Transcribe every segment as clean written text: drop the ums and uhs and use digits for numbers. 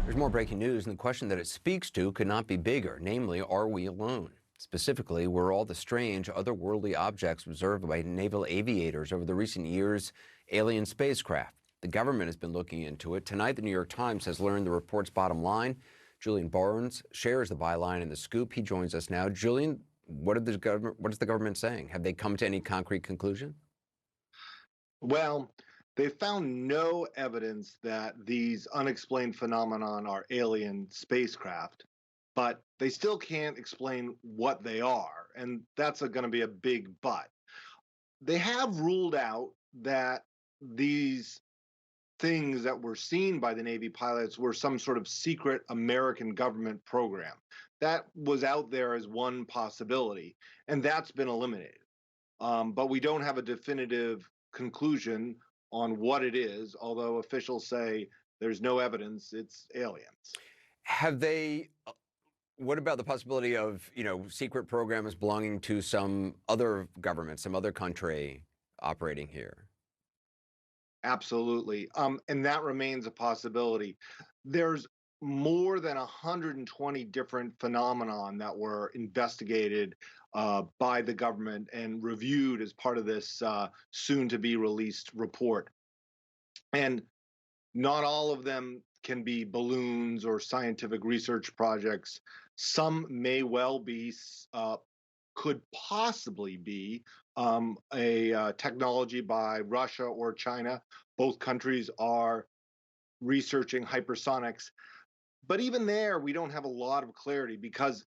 There's more breaking news, and the question that it speaks to could not be bigger, namely, are we alone? Specifically, were all the strange, otherworldly objects observed by naval aviators over the recent years alien spacecraft? The government has been looking into it. Tonight, the New York Times has learned the report's bottom line. Julian Barnes shares the byline in the scoop. He joins us now. Julian, what is the government saying? Have they come to any concrete conclusion? Well, they found no evidence that these unexplained phenomenon are alien spacecraft, but they still can't explain what they are, and that's going to be a big but. They have ruled out that these things that were seen by the Navy pilots were some sort of secret American government program. That was out there as one possibility, and that's been eliminated. But we don't have a definitive conclusion on what it is, although officials say there's no evidence it's aliens. Have they, what about the possibility of, secret programs belonging to some other government, some other country operating here? Absolutely. And that remains a possibility. There's more than 120 different phenomenon that were investigated by the government and reviewed as part of this soon to be released report. And not all of them can be balloons or scientific research projects. Some may well be, could possibly be a technology by Russia or China. Both countries are researching hypersonics. But even there, we don't have a lot of clarity because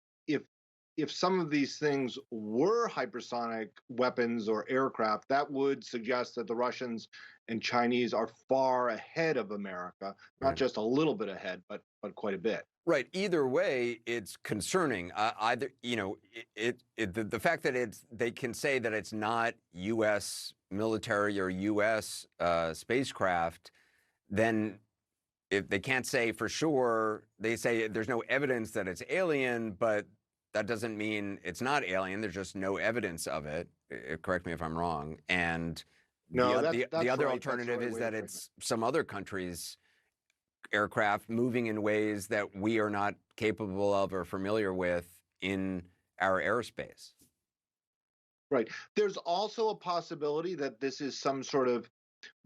if some of these things were hypersonic weapons or aircraft, that would suggest that the Russians and Chinese are far ahead of America, not just a little bit ahead, but quite a bit. Right. Either way, it's concerning. Either, the fact that they can say that it's not U.S. military or U.S. Spacecraft, then if they can't say for sure, they say there's no evidence that it's alien, but that doesn't mean it's not alien. There's just no evidence of it. Correct me if I'm wrong. And No, the other alternative is that it's some other country's aircraft moving in ways that we are not capable of or familiar with in our airspace. Right. There's also a possibility that this is some sort of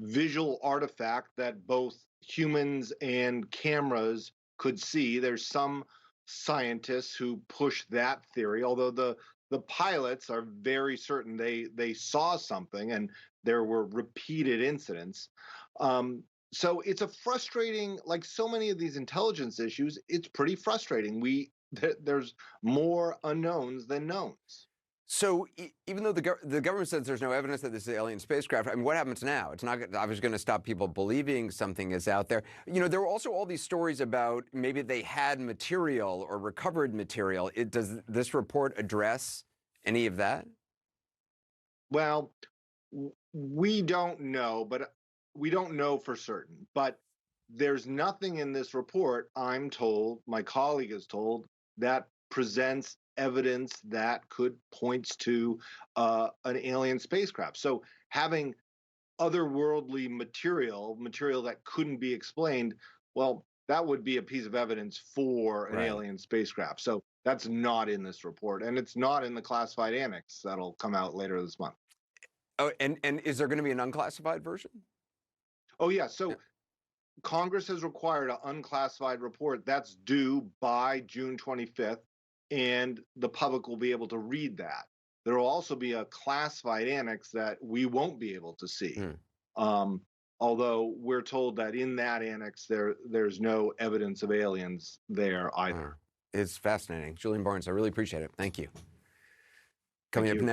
visual artifact that both humans and cameras could see. There's some scientists who push that theory, although the pilots are very certain they saw something and there were repeated incidents. So it's a frustrating, like so many of these intelligence issues, it's pretty frustrating. There's more unknowns than knowns. So even though the government says there's no evidence that this is an alien spacecraft, I mean, what happens now? It's not obviously going to stop people believing something is out there. There were also all these stories about maybe they had material or recovered material. Does this report address any of that? Well, we don't know, but we don't know for certain. But there's nothing in this report, I'm told, my colleague is told, that presents evidence that could points to an alien spacecraft. So having otherworldly material that couldn't be explained, well, that would be a piece of evidence for an alien spacecraft. So that's not in this report, and it's not in the classified annex that'll come out later this month. Oh, and is there going to be an unclassified version? Oh, yeah. So Congress has required an unclassified report that's due by June 25th. And the public will be able to read that. There will also be a classified annex that we won't be able to see. Although we're told that in that annex, there's no evidence of aliens there either. It's fascinating. Julian Barnes, I really appreciate it. Thank you. Coming up next.